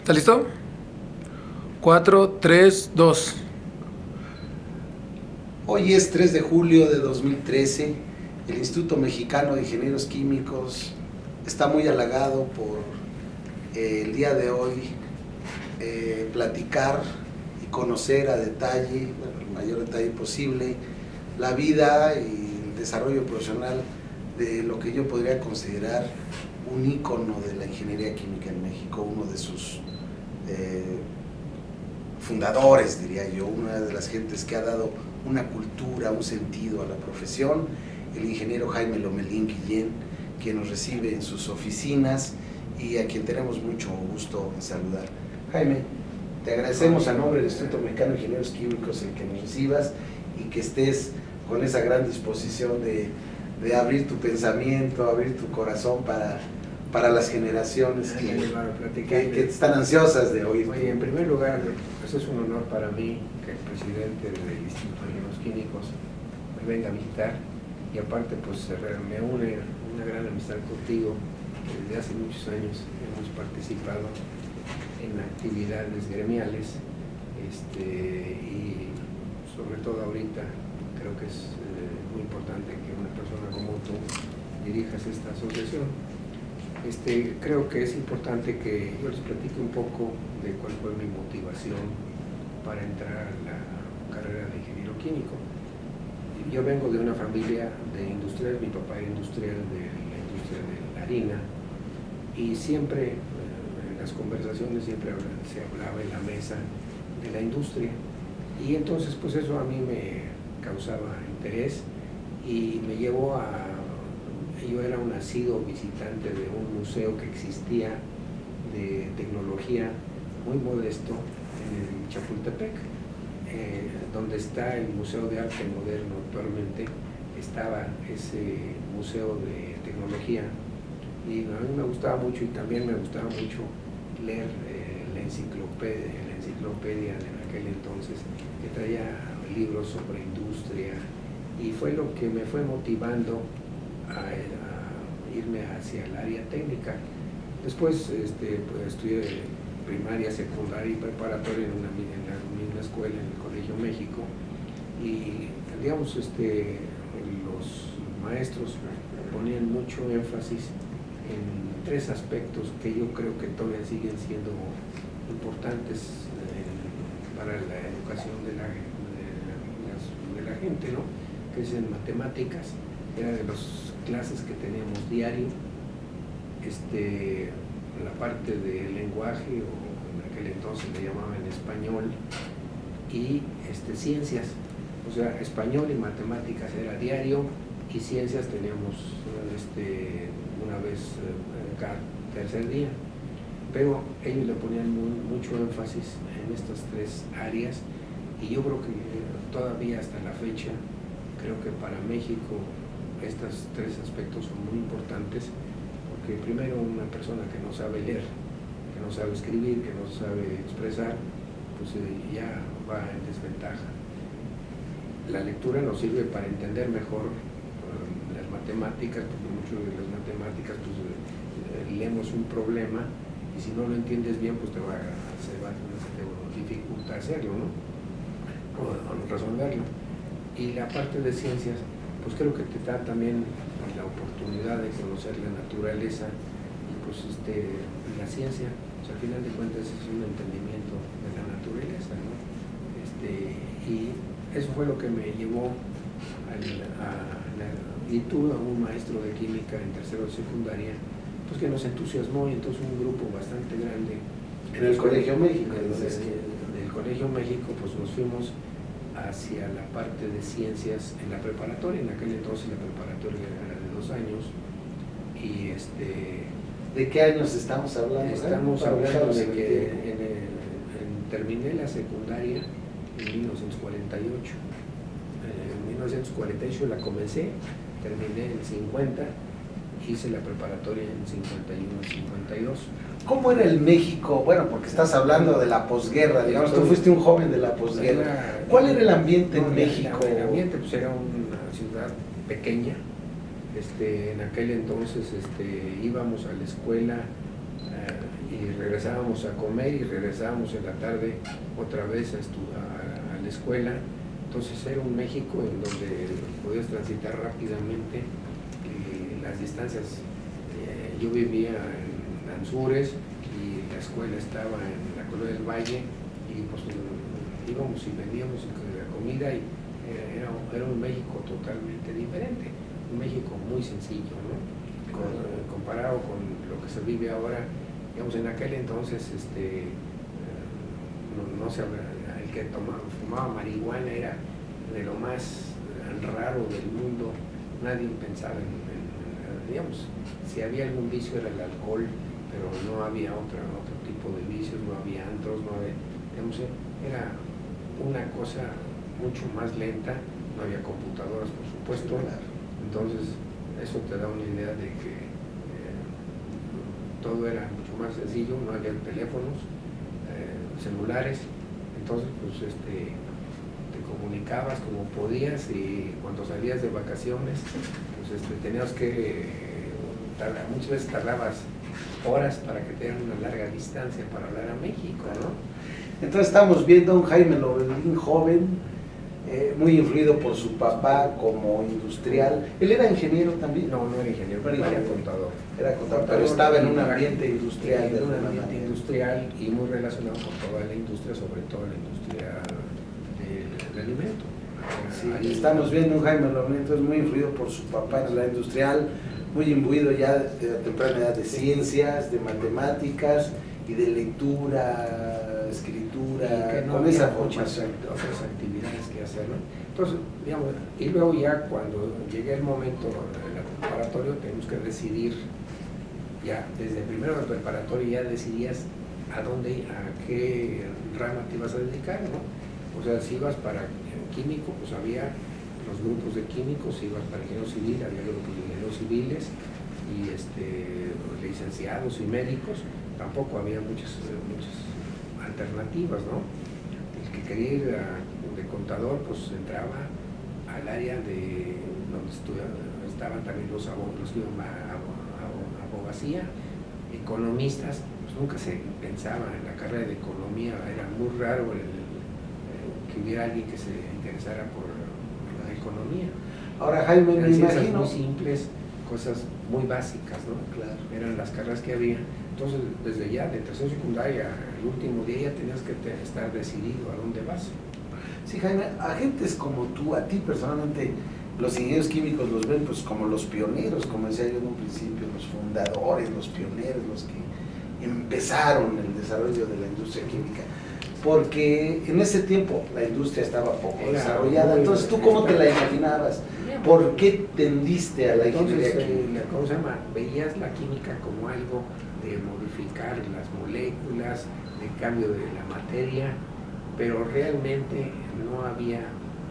¿Está listo? 4, 3, 2. Hoy es 3 de julio de 2013. El Instituto Mexicano de Ingenieros Químicos está muy halagado por el día de hoy platicar y conocer a detalle, el mayor detalle posible, la vida y el desarrollo profesional de lo que yo podría considerar un ícono de la ingeniería química en México, uno de sus fundadores, diría yo, una de las gentes que ha dado una cultura, un sentido a la profesión, el ingeniero Jaime Lomelín Guillén, que nos recibe en sus oficinas y a quien tenemos mucho gusto en saludar. Jaime, te agradecemos a nombre del Instituto Mexicano de Ingenieros Químicos el que nos recibas y que estés con esa gran disposición de abrir tu pensamiento, abrir tu corazón para las generaciones que están ansiosas de oír. Oye, en primer lugar, pues es un honor para mí que el presidente del Instituto de Ingenieros Químicos me venga a visitar y aparte pues me une una gran amistad contigo, que desde hace muchos años hemos participado en actividades gremiales y sobre todo ahorita creo que es muy importante que una persona como tú dirijas esta asociación. Creo que es importante que yo les platique un poco de cuál fue mi motivación para entrar a la carrera de ingeniero químico. Yo vengo de una familia de industriales, mi papá era industrial de la industria de la harina y siempre en las conversaciones siempre se hablaba en la mesa de la industria y entonces pues eso a mí me causaba interés y me llevó a... Yo era un asiduo visitante de un museo que existía de tecnología muy modesto en Chapultepec, donde está el Museo de Arte Moderno actualmente, estaba ese museo de tecnología y a mí me gustaba mucho y también me gustaba mucho leer la enciclopedia de aquel entonces, que traía libros sobre industria y fue lo que me fue motivando a irme hacia el área técnica. Después pues, estudié primaria, secundaria y preparatoria en la misma escuela, en el Colegio México, y digamos los maestros ponían mucho énfasis en tres aspectos que yo creo que todavía siguen siendo importantes para la educación de la gente, ¿no? Que es en matemáticas, era de las clases que teníamos diario, la parte de lenguaje, o en aquel entonces le llamaban español, y ciencias, o sea, español y matemáticas era diario, y ciencias teníamos una vez cada tercer día, pero ellos le ponían mucho énfasis en estas tres áreas, y yo creo que todavía hasta la fecha, creo que para México estos tres aspectos son muy importantes, porque primero una persona que no sabe leer, que no sabe escribir, que no sabe expresar, pues ya va en desventaja. La lectura nos sirve para entender mejor las matemáticas, porque mucho de las matemáticas pues, leemos un problema y si no lo entiendes bien pues te dificulta hacerlo, ¿no? O resolverlo. Y la parte de ciencias pues creo que te da también la oportunidad de conocer la naturaleza y pues la ciencia, pues al final de cuentas es un entendimiento de la naturaleza, ¿no? Y eso fue lo que me llevó y tuve a un maestro de química en tercero de secundaria, pues que nos entusiasmó y entonces un grupo bastante grande en el Colegio México, del Colegio México, pues nos fuimos hacia la parte de ciencias en la preparatoria. En aquel entonces la preparatoria era de 2 años y ¿de qué años estamos hablando? Estamos hablando de que terminé la secundaria en 1948. En 1948 la comencé, terminé en 50, hice la preparatoria en 51, 52. ¿Cómo era el México? Bueno, porque estás hablando de la posguerra, digamos, tú fuiste un joven de la posguerra. ¿Cuál era el ambiente en México? El ambiente pues era una ciudad pequeña. En aquel entonces íbamos a la escuela y regresábamos a comer y regresábamos en la tarde otra vez a la escuela. Entonces era un México en donde podías transitar rápidamente las distancias. Yo vivía en Anzures y la escuela estaba en la Colonia del Valle y pues íbamos y vendíamos la comida y era un México totalmente diferente, un México muy sencillo, ¿no? Comparado con lo que se vive ahora, digamos, en aquel entonces no se habla, el que fumaba marihuana era de lo más raro del mundo, nadie pensaba digamos, si había algún vicio era el alcohol, pero no había otro tipo de vicios, no había antros, no había, digamos, era una cosa mucho más lenta, no había computadoras, por supuesto, entonces eso te da una idea de que todo era mucho más sencillo, no había teléfonos, celulares, entonces pues te comunicabas como podías y cuando salías de vacaciones pues tenías que muchas veces tardabas horas para que te dieran una larga distancia para hablar a México, ¿no? Entonces estamos viendo a un Jaime Lomelín joven, muy influido por su papá como industrial. ¿Él era ingeniero también? No era ingeniero, era contador. Era contador, pero estaba en un ambiente industrial. En un ambiente industrial y muy relacionado con toda la industria, sobre todo la industria del alimento. Sí, estamos viendo un Jaime Lomelín entonces muy influido por su papá en la industrial, muy imbuido ya de temprana edad de ciencias, de matemáticas y de lectura, escritura, no con esa muchas formación. otras actividades que hacer, ¿no? Entonces, digamos, y luego ya cuando llegue el momento del preparatorio tenemos que decidir, ya desde primero del preparatorio ya decidías a qué rama te ibas a dedicar, ¿no? O sea, si ibas para químico, pues había los grupos de químicos, si ibas para ingeniero civil, había grupos de ingenieros civiles y licenciados y médicos, tampoco había muchas alternativas, ¿no? El que quería ir de contador, pues entraba al área de donde estaban también los que iban a abogacía, economistas, pues nunca se pensaba en la carrera de economía, era muy raro que hubiera alguien que se interesara por la economía. Ahora, Jaime, me imagino... muy simples, cosas muy básicas, ¿no? Claro. Eran las carreras que había. Entonces, desde ya, de tercero secundaria, el último día ya tenías que estar decidido a dónde vas. Sí, Jaime, agentes como tú, a ti personalmente, los ingenieros químicos los ven pues como los pioneros, como decía yo en un principio, los fundadores, los pioneros, los que empezaron el desarrollo de la industria química. Porque en ese tiempo la industria estaba poco desarrollada. Entonces, ¿tú cómo te la imaginabas? ¿Por qué tendiste a la ingeniería química? ¿Cómo se llama? Veías la química como algo de modificar las moléculas, de cambio de la materia, pero realmente no había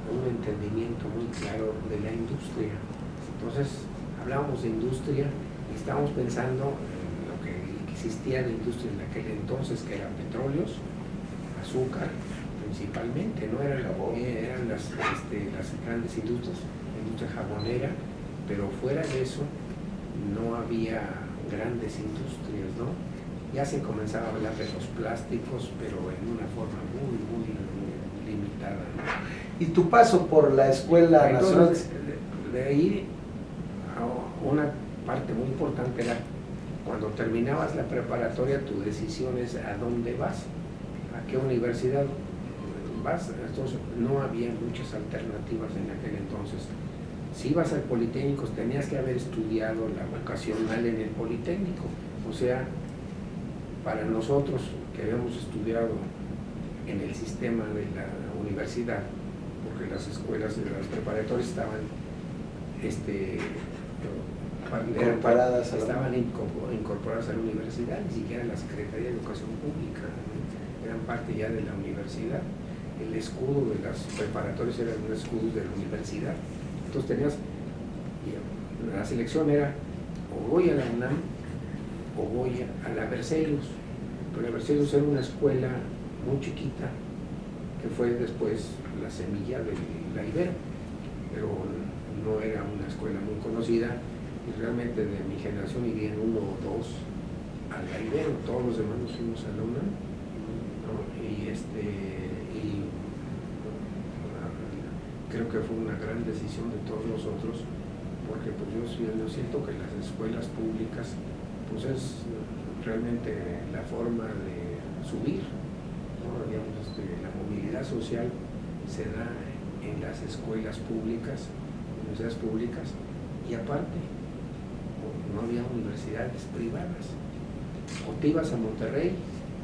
un entendimiento muy claro de la industria. Entonces, hablábamos de industria y estábamos pensando en lo que existía de industria en aquel entonces, que eran petróleos, azúcar principalmente, no eran las grandes industrias, la industria jabonera, pero fuera de eso no había grandes industrias, ¿no? Ya se comenzaba a hablar de los plásticos, pero en una forma muy limitada, ¿no? ¿Y tu paso por la Escuela Nacional? De ahí, una parte muy importante era cuando terminabas la preparatoria, tu decisión es a dónde vas, a qué universidad vas. Entonces no había muchas alternativas en aquel entonces. Si ibas al Politécnico tenías que haber estudiado la vocacional en el Politécnico, o sea, para nosotros que habíamos estudiado en el sistema de la universidad, porque las escuelas de las preparatorias estaban incorporadas a la universidad, ni siquiera la Secretaría de Educación Pública, eran parte ya de la universidad. El escudo de las preparatorias eran un escudo de la universidad. Entonces la selección era o voy a la UNAM o voy a la Berzelius. Pero la Berzelius era una escuela muy chiquita que fue después la semilla de la Ibero, pero no era una escuela muy conocida y realmente de mi generación irían 1 o 2 a la Ibero, todos los demás nos fuimos a la UNAM, ¿no? Creo que fue una gran decisión de todos nosotros, porque pues yo siento que las escuelas públicas pues es realmente la forma de subir, ¿no? Digamos, la movilidad social se da en las escuelas públicas, universidades públicas, y aparte no había universidades privadas. O te ibas a Monterrey,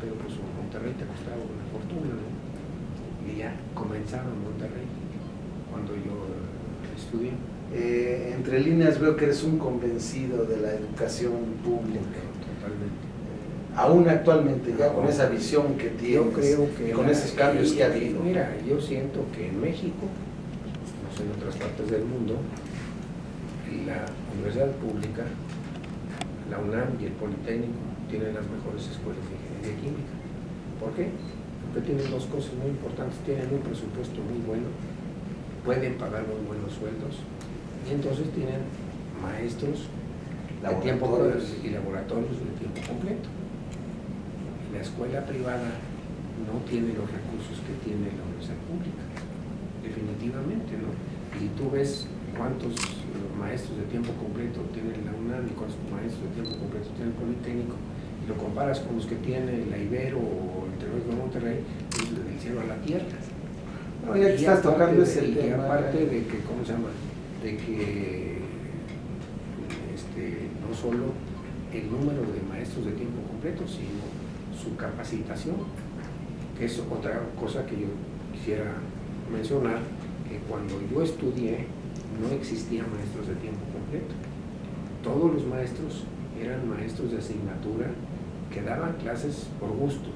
pero pues Monterrey te costaba una fortuna, ¿no? Y ya comenzaba en Monterrey cuando yo estudié. Entre líneas veo que eres un convencido de la educación pública. Totalmente. Aún actualmente, ya con esa visión que tienes, Yo creo que con esos cambios que ha habido. Mira, yo siento que en México, no sé en otras partes del mundo, la universidad pública, la UNAM y el Politécnico tienen las mejores escuelas de ingeniería química. ¿Por qué? Porque tienen dos cosas muy importantes. Tienen un presupuesto muy bueno, pueden pagar muy buenos sueldos, y entonces tienen maestros de tiempo y laboratorios de tiempo completo. La escuela privada no tiene los recursos que tiene la universidad pública, definitivamente, ¿no? Y tú ves cuántos maestros de tiempo completo tiene la UNAM y cuántos maestros de tiempo completo tiene el Politécnico, y lo comparas con los que tiene la Ibero o el Tecnológico de Monterrey, es del cielo a la tierra. No, ya que estás tocando ese tema. Y aparte de que, ¿cómo se llama? De que no solo el número de maestros de tiempo completo, sino su capacitación, que es otra cosa que yo quisiera mencionar, que cuando yo estudié no existían maestros de tiempo completo. Todos los maestros eran maestros de asignatura que daban clases por gusto.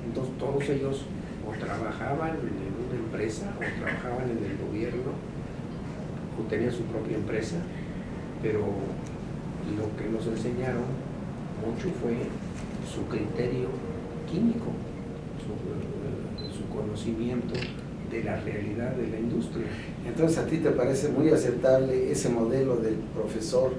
Entonces todos ellos o trabajaban en una empresa o trabajaban en el gobierno o tenían su propia empresa, pero lo que nos enseñaron mucho fue su criterio químico, su conocimiento de la realidad de la industria. Entonces, ¿a ti te parece muy aceptable ese modelo del profesor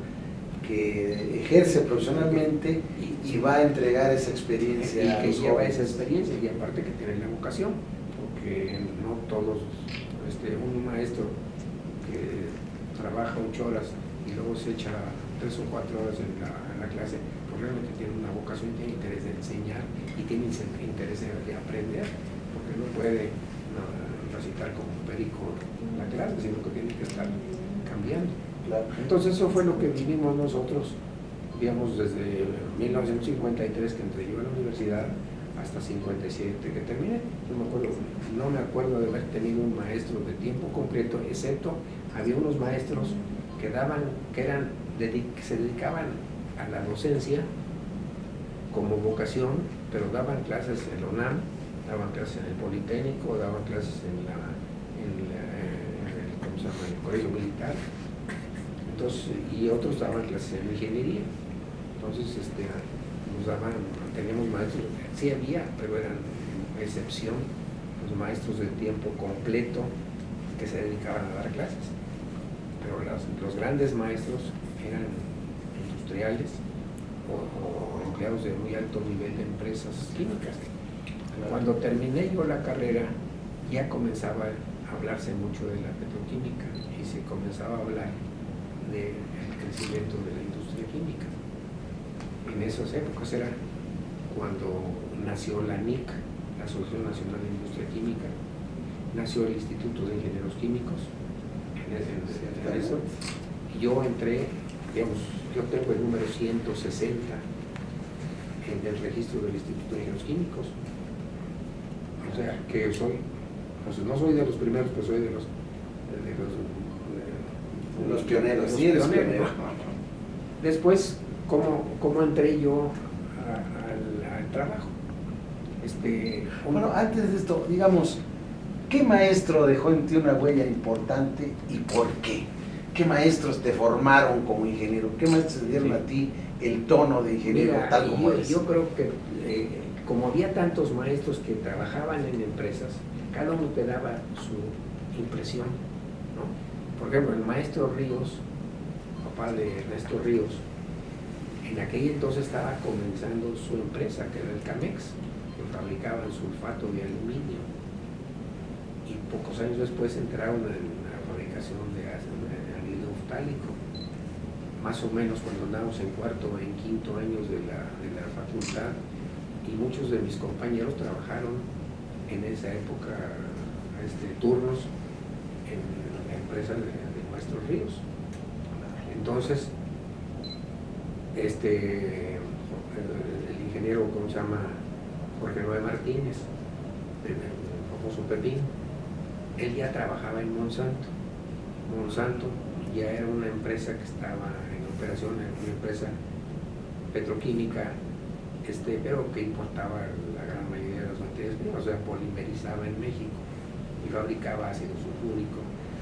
que ejerce profesionalmente y va a entregar esa experiencia y a que los lleva jóvenes? esa experiencia, y aparte que tiene la vocación, porque no todos, un maestro que trabaja 8 horas y luego se echa 3 o 4 horas en la clase, pues realmente tiene una vocación, tiene interés de enseñar y tiene interés de aprender, porque no puede recitar como un perico la clase, sino que tiene que estar cambiando. Claro. Entonces eso fue lo que vivimos nosotros, digamos, desde 1953 que entré yo a la universidad hasta 57 que terminé. No me acuerdo de haber tenido un maestro de tiempo completo, excepto había unos maestros que se dedicaban a la docencia como vocación, pero daban clases en la UNAM, daban clases en el Politécnico, daban clases en el Colegio Militar. Entonces, y otros daban clases en ingeniería. Entonces teníamos maestros, sí había, pero eran excepción, los maestros de tiempo completo que se dedicaban a dar clases. Pero los grandes maestros eran industriales o empleados de muy alto nivel de empresas químicas. Cuando terminé yo la carrera, ya comenzaba a hablarse mucho de la petroquímica y se comenzaba a hablar del crecimiento de la industria química. En esas épocas era cuando nació la ANIC, la Asociación Nacional de Industria Química, nació el Instituto de Ingenieros Químicos, en eso, y yo entré, digamos, yo tengo el número 160 en el registro del Instituto de Ingenieros Químicos, o sea, que soy, pues no soy de los primeros, pero soy de los pioneros, los sí eres pioneros. pionero. Después, ¿cómo entré yo al trabajo? Bueno, antes de esto, digamos, ¿qué maestro dejó en ti una huella importante y por qué? ¿Qué maestros te formaron como ingeniero? ¿Qué maestros te dieron a ti el tono de ingeniero? Mira, tal como eres? Yo creo que como había tantos maestros que trabajaban en empresas, cada uno te daba su impresión, ¿no? Por ejemplo, el maestro Ríos, papá de Ernesto Ríos, En aquel entonces estaba comenzando su empresa, que era el Camex, que fabricaba el sulfato de aluminio. Y pocos años después entraron en la fabricación de anhídrido ftálico. Más o menos cuando andamos en cuarto o en quinto años de la facultad, y muchos de mis compañeros trabajaron en esa época turnos en la empresa de Maestros Ríos. Entonces, el ingeniero, ¿cómo se llama? Jorge Noé Martínez, el famoso Pepín, él ya trabajaba en Monsanto. Monsanto ya era una empresa que estaba en operación, una empresa petroquímica, pero que importaba la gran mayoría de las materias primas, o sea, polimerizaba en México y fabricaba ácido sulfúrico.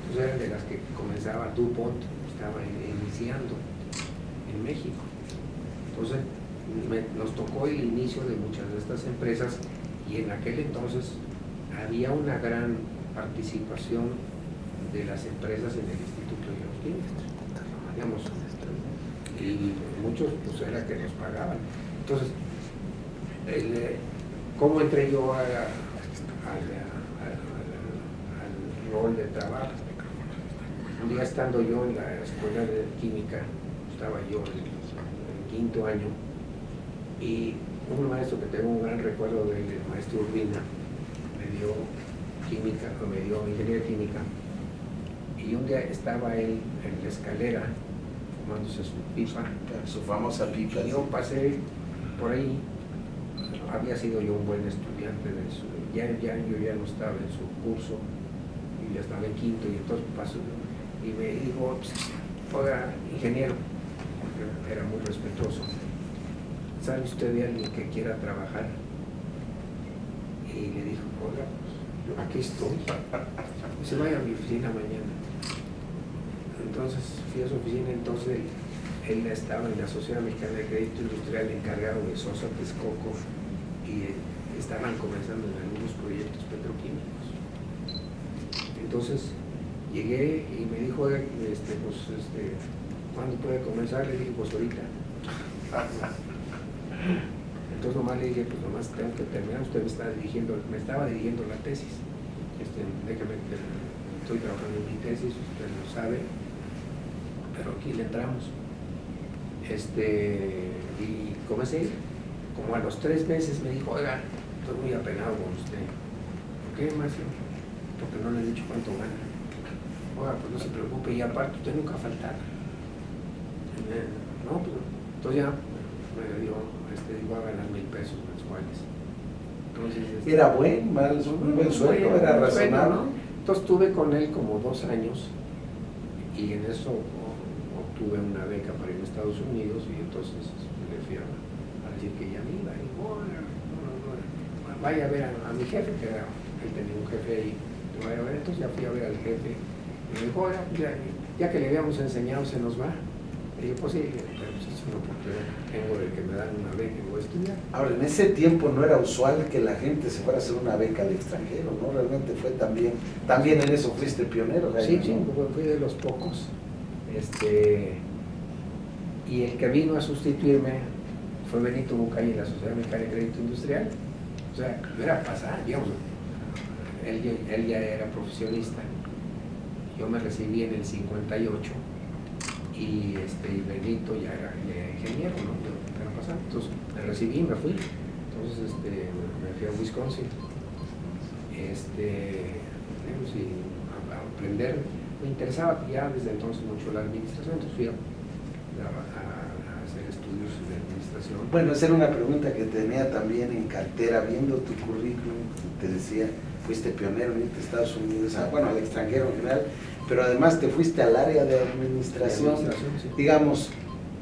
Entonces eran de las que comenzaba DuPont, estaba iniciando en México. Entonces nos tocó el inicio de muchas de estas empresas, y en aquel entonces había una gran participación de las empresas en el Instituto de Geoquímica, digamos, y muchos pues era que nos pagaban. Entonces, ¿cómo entré yo al rol de trabajo? Un día, estando yo en la escuela de química, estaba yo en el quinto año, y un maestro que tengo un gran recuerdo de él, el maestro Urbina, me dio química, o me dio ingeniería química, y un día estaba él en la escalera fumándose su pipa, Su famosa pipa. y yo pasé por ahí. Había sido yo un buen estudiante yo ya no estaba en su curso, y ya estaba en quinto, y entonces pasó y me dijo: oiga, ingeniero, porque era muy respetuoso, ¿sabe usted de alguien que quiera trabajar? Y le dijo: oiga, pues, aquí estoy. Dice: vaya a mi oficina mañana. Entonces fui a su oficina. Entonces él estaba en la Sociedad Mexicana de Crédito Industrial, encargado de Sosa Texcoco, y estaban comenzando en algunos proyectos petroquímicos. Entonces llegué y me dijo: ¿cuándo puede comenzar? Le dije: pues ahorita. Entonces nomás le dije: pues nomás tengo que terminar, usted me estaba dirigiendo la tesis. Déjame que estoy trabajando en mi tesis, usted lo sabe, pero aquí le entramos. Y comencé. Como a los 3 meses me dijo: oiga, estoy muy apenado con usted. ¿Por qué, maestro? Porque no le he dicho cuánto gana. Oiga, pues no se preocupe, y aparte usted nunca faltará. No, pues entonces ya me dio, iba a ganar 1,000 pesos mensuales. Entonces, ¿Era un buen sueldo? ¿Era razonable? ¿no? Entonces estuve con él como 2 años, y en eso obtuve una beca para ir a Estados Unidos, y entonces le fui a decir que ya me iba, y vaya a ver a mi jefe, que él tenía un jefe ahí, vaya a ver. Entonces ya fui a ver al jefe, y me dijo: oiga, ya que le habíamos enseñado, se nos va. Y yo: pues sí, pero pues es una oportunidad que tengo de que me dan una beca y voy a estudiar. Ahora, en ese tiempo no era usual que la gente se fuera a hacer una beca al extranjero, ¿no? Realmente fue también en eso fuiste pionero. Sí, ¿no? sí, fui de los pocos. Y el que vino a sustituirme fue Benito Bucay, en la Sociedad Mexicana de Crédito Industrial. O sea, no era pasar, digamos, él ya era profesionista. Yo me recibí en el 58, y Benito ya era ingeniero, ¿no? Era pasar. Entonces me recibí y me fui. Entonces me fui a Wisconsin. A aprender. Me interesaba ya desde entonces mucho la administración, entonces fui a hacer estudios de administración. Bueno, esa era una pregunta que tenía también en cartera, viendo tu currículum. Te decía, fuiste pionero en Estados Unidos, al extranjero en general, pero además te fuiste al área de administración. Sí. Digamos,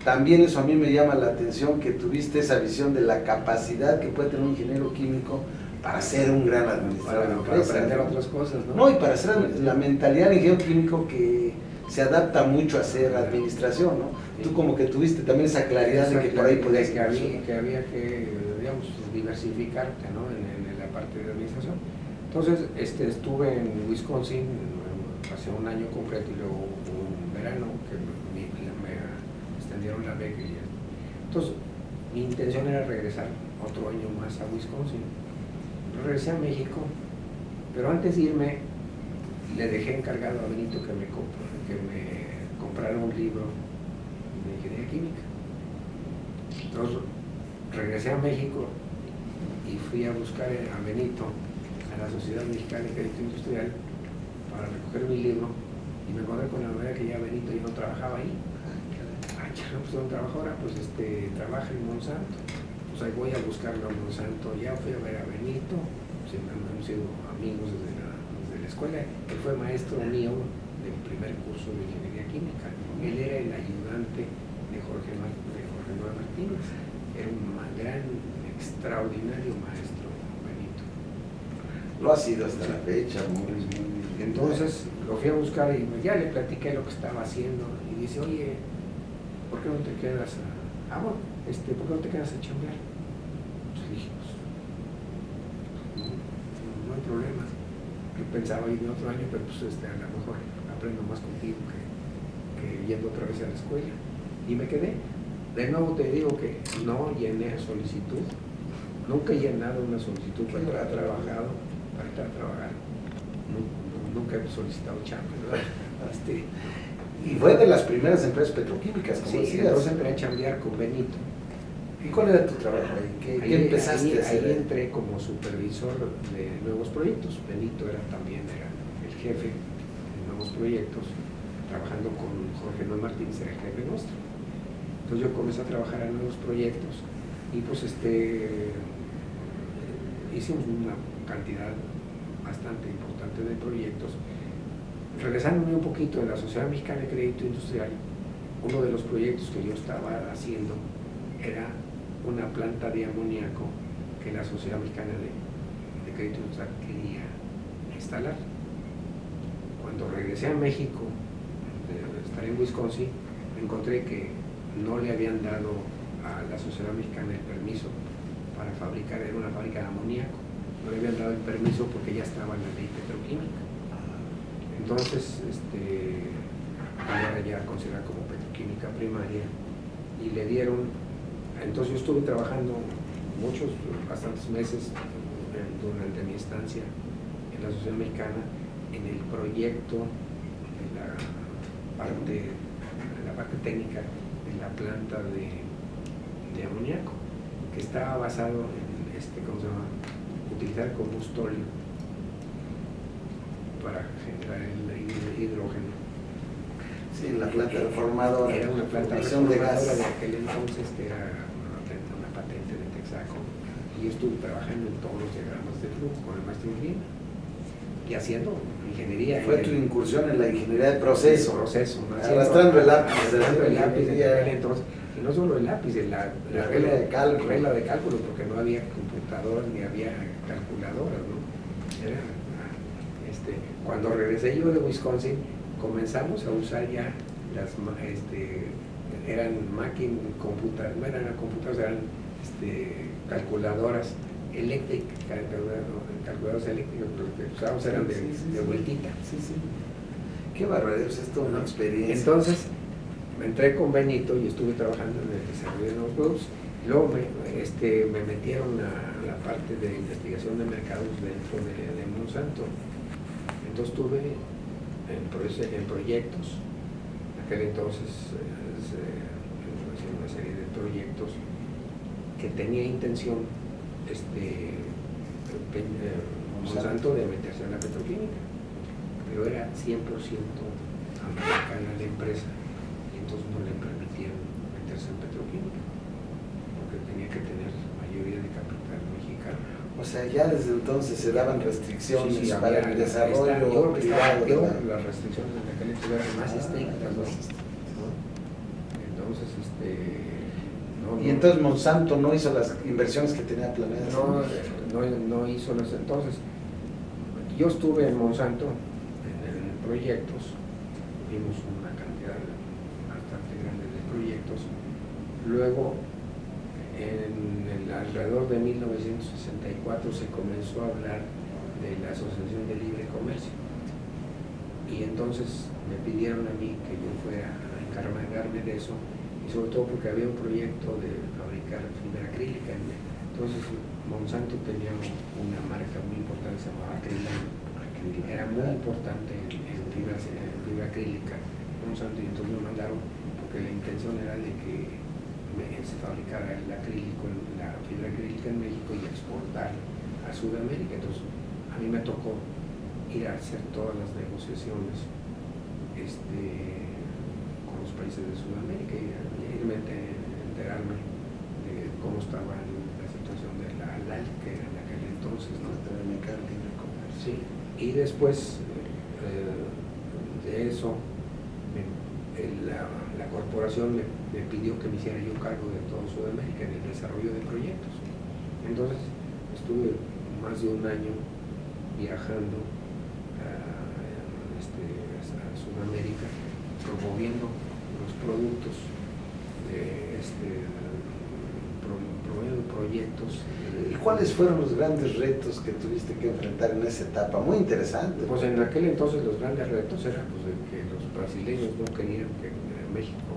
también eso a mí me llama la atención, que tuviste esa visión de la capacidad que puede tener un ingeniero químico para ser un gran administrador de para empresas, aprender ¿no? otras cosas, ¿no? No, y para hacer la mentalidad del ingeniero químico, que se adapta mucho a hacer administración, ¿no? Sí. Tú como que tuviste también esa claridad de que por ahí podías que había que, digamos, diversificarte, ¿no? En la parte de administración. Entonces, estuve en Wisconsin, pasé un año completo, y luego un verano que me extendieron la beca. Entonces, mi intención era regresar otro año más a Wisconsin. Regresé a México, pero antes de irme, le dejé encargado a Benito que me comprara un libro de ingeniería química. Entonces, regresé a México y fui a buscar a Benito, a la Sociedad Mexicana de Crédito Industrial, para recoger mi libro, y me encontré con la manera que ya Benito ya no trabajaba ahí. Pues ¿dónde trabaja ahora? Pues trabaja en Monsanto. Pues ahí voy a buscarlo a Monsanto. Ya fui a ver a Benito, siempre hemos sido amigos desde la escuela. Él fue maestro mío del primer curso de ingeniería química. Él era el ayudante de Jorge Noé Martínez. Era un gran, extraordinario maestro, Benito. Lo ha sido hasta la fecha, muy bien. Entonces lo fui a buscar y ya le platiqué lo que estaba haciendo. Y dice, oye, ¿por qué no te quedas ¿por qué no te quedas a chambear? Entonces dije, no hay problema. Yo pensaba irme otro año, pero pues a lo mejor aprendo más contigo que yendo otra vez a la escuela. Y me quedé. De nuevo te digo que no llené solicitud. Nunca he llenado una solicitud para estar trabajando. Nunca he solicitado chamba, ¿verdad? Y fue de las primeras empresas petroquímicas, como sí, decías. Entonces entré a chambear con Benito. ¿Y cuál era tu trabajo ahí? ¿Qué empezaste a hacer? Ahí entré como supervisor de nuevos proyectos. Benito también era el jefe de nuevos proyectos, trabajando con Jorge Noé Martínez, era el jefe nuestro. Entonces yo comencé a trabajar en nuevos proyectos y pues hicimos una cantidad bastante importante de proyectos. Regresándome un poquito de la Sociedad Mexicana de Crédito Industrial, uno de los proyectos que yo estaba haciendo era una planta de amoníaco que la Sociedad Mexicana de Crédito Industrial quería instalar. Cuando regresé a México, de estar en Wisconsin, encontré que no le habían dado a la Sociedad Mexicana el permiso para fabricar, era una fábrica de amoníaco, no le habían dado el permiso porque ya estaba en la ley petroquímica. Entonces, era ya considerada como petroquímica primaria y le dieron. Entonces yo estuve trabajando bastantes meses durante mi estancia en la Sociedad Mexicana en el proyecto de la parte técnica de la planta de amoníaco, que estaba basado en utilizar combustóleo para generar el hidrógeno. Sí, la planta reformadora. Era una planta de gas. de aquel entonces, que era una patente de Texaco. Y yo estuve trabajando en todos los diagramas de flujo con el maestro Urbina y haciendo ingeniería. Fue tu incursión en la ingeniería de proceso. Arrastrando el lápiz. Arrastrando el lápiz de aquel entonces. Y no solo el lápiz, la regla de cálculo, porque no había computadoras ni había calculadoras, ¿no? Cuando regresé yo de Wisconsin, comenzamos a usar ya eran máquinas, no eran computadoras, eran calculadoras eléctricas, calculadoras eléctricas, porque que usábamos eran de vueltita. Sí. Qué barbaridad, es toda una experiencia. Entonces, entré con Benito y estuve trabajando en el desarrollo de los productos. Luego me metieron a la parte de investigación de mercados dentro de Monsanto. Entonces estuve en proyectos. En aquel entonces una serie de proyectos que tenía intención Monsanto de meterse en la petroquímica, pero era 100% americana la empresa y entonces no le permitieron meterse en petroquímica porque tenía que tener mayoría de capital mexicano. O sea, ya desde entonces se daban restricciones Sí, para el desarrollo privado. Las restricciones en aquel entonces eran más estrictas, ¿no? Entonces, y entonces Monsanto no hizo las inversiones que tenía planeadas. No hizo las. Entonces, yo estuve en Monsanto en proyectos, vimos una cantidad bastante grande de proyectos. Luego, alrededor de 1964 se comenzó a hablar de la Asociación de Libre Comercio y entonces me pidieron a mí que yo fuera a encargarme de eso y sobre todo porque había un proyecto de fabricar fibra acrílica. Entonces Monsanto tenía una marca muy importante, se llamaba Acrylan. Era muy importante en fibra acrílica Monsanto, y entonces me mandaron porque la intención era de que se fabricara el acrílico, la fibra acrílica en México y exportar a Sudamérica. Entonces a mí me tocó ir a hacer todas las negociaciones con los países de Sudamérica y irme enterarme de cómo estaba la situación de la LAL, que era en aquel entonces, ¿no? Sí, y después de eso la corporación me pidió que me hiciera yo cargo de todo Sudamérica en el desarrollo de proyectos. Entonces estuve más de un año viajando a Sudamérica, promoviendo los productos, promoviendo proyectos. ¿Y cuáles fueron los grandes retos que tuviste que enfrentar en esa etapa? Muy interesante. Pues en aquel entonces los grandes retos eran pues, de que los brasileños no querían que México